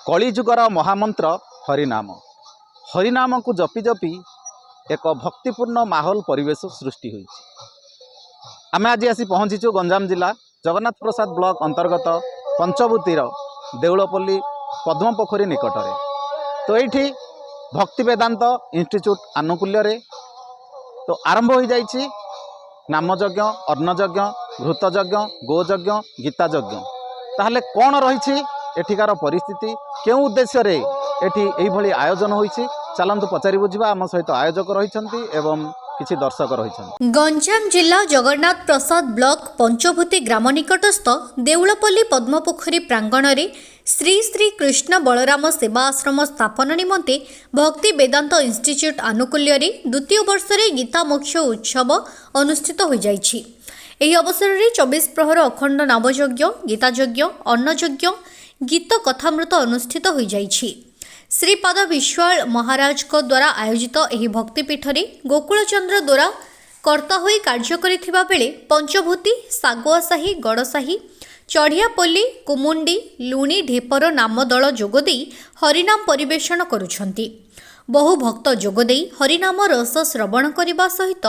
कलिजुगर महामंत्र हरिनाम। हरिनाम को जपि जपि एक भक्तिपूर्ण माहौल परिवेश सृष्टि होई। आमे आज आसी पहुँचीचु गंजाम जिला जगन्नाथ प्रसाद ब्लॉक अंतर्गत पंचभूतिर देउलपल्ली पद्मपोखरी निकटरे। तो ये भक्ति वेदांत इंस्टीट्यूट आनुकूल्य रे तो आरंभ हो जाइछि नामयज्ञ, अन्नयज्ञ, घृतयज्ञ, गोयज्ञ, गीतायज्ञ। ताहले कौन रही एठिकार परिस्थिति केउ उद्देश्य रे एठी एई भली आयोजन होइछि चलंतु पचारि बुझिबा। आम सहित आयोजक रहिछन्ति एवं किछि दर्शक रहिछन्ति। गंजाम जिला जगन्नाथ प्रसाद ब्लॉक पंचभूति ग्राम निकटस्थ देउलपल्ली पद्मपोखरी प्रांगण रे श्री श्री कृष्ण बलराम सेवा आश्रम स्थापन निमंते भक्ति वेदांत इंस्टीट्यूट आनुकूल्य रे द्वितीय वर्ष रे गीता मोक्ष उत्सव अनुष्ठित हो जाइछि। एही अवसर रे 24 प्रहर अखंड नामयज्ञ, गीतायज्ञ, अन्नयज्ञ, गीत कथामृत अनुष्ठित हो जाइछि। श्रीपाद विश्वाल महाराज को द्वारा आयोजित एही भक्तिपीठ रे गोकुलचंद्र द्वारा कर्ता होई कार्य करिथिबा बेले पंचभूति, सागुआसाही, गड़साही, चढ़ियापल्ली, कुमुंडी, लुणी ढेपर नाम दल जोगदेई हरिनाम परिवेषण करुछंती। बहु भक्त जोगदेई हरिनाम रस श्रवण करने सहित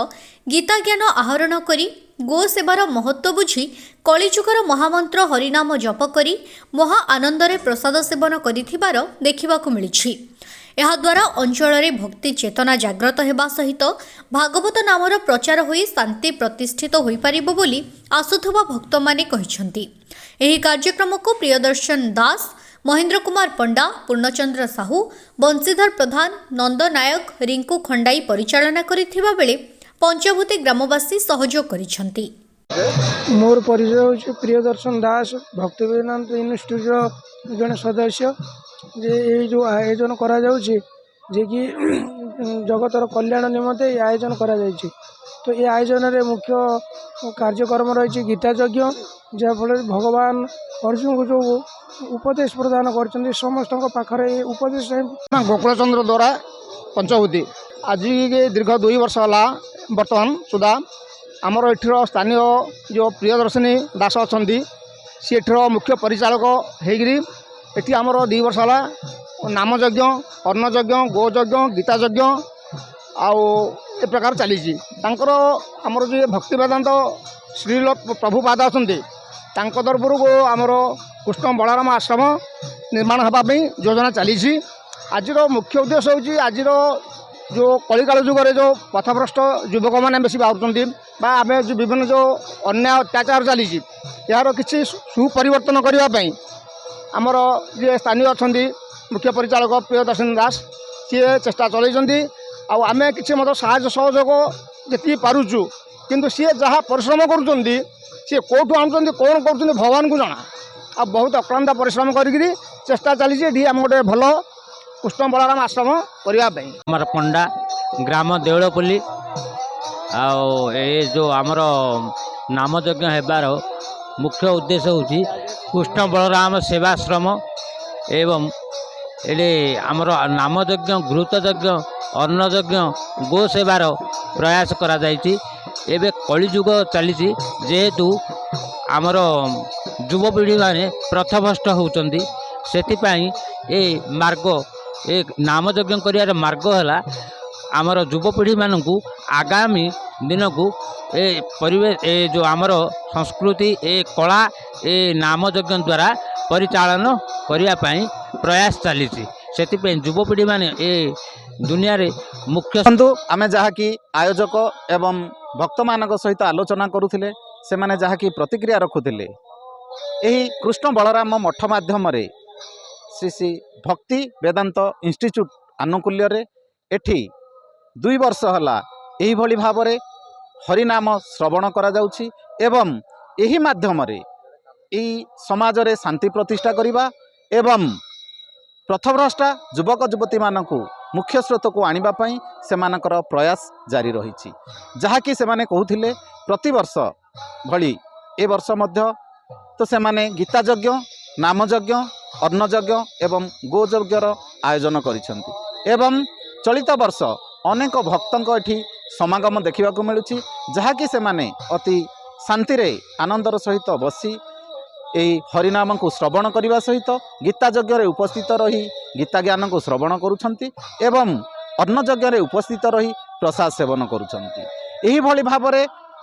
गीता ज्ञान आहरण करी गो सेवार महत्व बुझी कलिजुगर महामंत्र हरिनाम जप करी महा आनंदरे प्रसाद सेवन करिथिबार देखिबाकु मिलिछि। ଏହା ଦ୍ୱାରା ଅଞ୍ଚଳରେ ଭକ୍ତି ଚେତନା ଜାଗ୍ରତ ହେବା ସହିତ ଭାଗବତ ନାମର ପ୍ରଚାର ହୋଇ ଶାନ୍ତି ପ୍ରତିଷ୍ଠିତ ହୋଇପାରିବ ବୋଲି ଆସୁଥିବା ଭକ୍ତମାନେ କହିଛନ୍ତି। ଏହି କାର୍ଯ୍ୟକ୍ରମକୁ ପ୍ରିୟଦର୍ଶନ ଦାସ, ମହେନ୍ଦ୍ର କୁମାର ପଣ୍ଡା, ପୂର୍ଣ୍ଣଚନ୍ଦ୍ର ସାହୁ, ବଂଶୀଧର ପ୍ରଧାନ, ନନ୍ଦ ନାୟକ, ରିଙ୍କୁ ଖଣ୍ଡାଇ ପରିଚାଳନା କରିଥିବା ବେଳେ ପଞ୍ଚଭୂତି ଗ୍ରାମବାସୀ ସହଯୋଗ କରିଛନ୍ତି। मोर परिचय हूँ प्रियदर्शन दास, भक्ति वेदांत इन्स्टिट्यूट जड़े सदस्य। जे ये जो आयोजन करा जाउछि जे कि जगतर कल्याण निमंते ये आयोजन करा जाइछि। तो ये आयोजन रे मुख्य कार्यक्रम रही गीतायज्ञ, जहाँफल भगवान अर्जुन को जो उपदेश प्रदान कर समस्त पाखरे उपदेश गोकुलचंद्र द्वारा पंचभूति आज दीर्घ 2 वर्ष है बर्तमान सुधा आमर एठर स्थानीय जो प्रियदर्शनी दास अच्छा सी एठर मुख्य परिचालक होगी एटी आमर 2 वर्ष है नामयज्ञ, अन्नयज्ञ, गोयज्ञ, गीतायज्ञ आउ ए प्रकार चली आमर जो भक्ति वेदांत श्री प्रभुपाद अच्छा तरफ आमर कृष्ण बलराम आश्रम निर्माण होगापी योजना चली। आज मुख्य उद्देश्य हूँ आज जो कलिकाल जुगे जो पथभ्रष्ट युवक मैंने बेसी बाहर आम जो विभिन्न जो अन्याय अत्याचार चली यार किसी सुपरिवर्तन करने आमर जे स्थानीय अच्छा मुख्य परिचालक प्रियदर्शन दास सी चेष्टा चलती आम कि साहय सहयोग जी पारुचु किंतु सी जहाँ परिश्रम करुँच सी कौटू आणुंट कौन कर भगवान को जना आ बहुत अक्लांत परिश्रम करी चेष्टा चली आम गोटे भल कृष्ण बलराम आश्रम करने। आमर पंडा ग्राम देउलपल्ली जो आमर नामयज्ञ हेबार मुख्य उद्देश्य होची कृष्ण बलराम सेवाश्रम एवं ये आमर नामयज्ञ, घृतयज्ञ, अन्नयज्ञ, गो सेवार प्रयास करा जाइछि। एबे कलिजुग चली जेहेतु आमर युवपीढ़ी माने प्रथभ्रष्ट होउचंदी सेतिपाई ए मार्ग ए नामयज्ञ करियार मार्ग है आमर युवपीढ़ी मानू आगामी दिन को ए परिवेश ए जो आमर संस्कृति ए कला ए नामयज्ञ द्वारा परिचालन करने प्रयास चली युवपीढ़ी माने ए दुनिया रे मुख्य आमे जहाँ कि आयोजक एवं भक्त मान सहित आलोचना करुथिले से माने जहाँ कि प्रतिक्रिया रखुथिले एही कृष्ण बलराम मठ माध्यम रे श्री श्री भक्ति वेदांत इंस्टीट्यूट आनुकूल्य रे एठी 2 वर्ष हला एही भली भाव रे हरिनाम श्रवण करा जाउछि एवं एही माध्यम रे एही समाज रे शांति प्रतिष्ठा करिबा एवं प्रथभ्रष्टा युवक युवती मानकु मुख्य स्रोत को आनिबा पई सेमानकर प्रयास जारी रही जहाँकि सेमाने कहूथिले प्रतिवर्ष भली ए वर्ष मध्य तो सेमाने गीतायज्ञ, नामयज्ञ, अन्नयज्ञ एवं गोयज्ञर आयोजन करिसेंति एवं चलित वर्ष अनेक भक्तों एठी समागम देखा मिलूँ जहाँकि सेमाने अति शांति रे आनंदर सहित बसी এই হরিনাম को श्रवण करने सहित गीता यज्ञ उपस्थित रही गीता ज्ञान को श्रवण करुछंती एवं अन्न यज्ञ उपस्थित रही प्रसाद सेवन करुछंती। एही भली भाबरे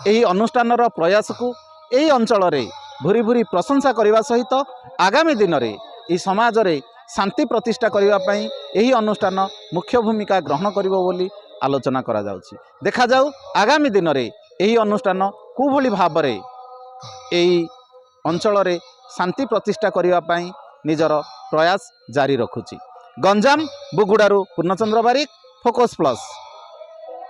एही अनुष्ठानर प्रयास को एही अंचल रे भूरी भूरी प्रशंसा करने सहित आगामी दिन में यह समाज रे शांति प्रतिष्ठा करने यही अनुष्ठान मुख्य भूमिका ग्रहण करिबो बोली आलोचना करा जाउछि। देखा जाऊ आगामी दिन में यही अनुष्ठान कोभली भाबरे यही अंचल रे शांति प्रतिष्ठा करने निजर प्रयास जारी रखुछि। गंजाम बुगुड़ारू पूर्णचंद्र बारिक, फोकस प्लस।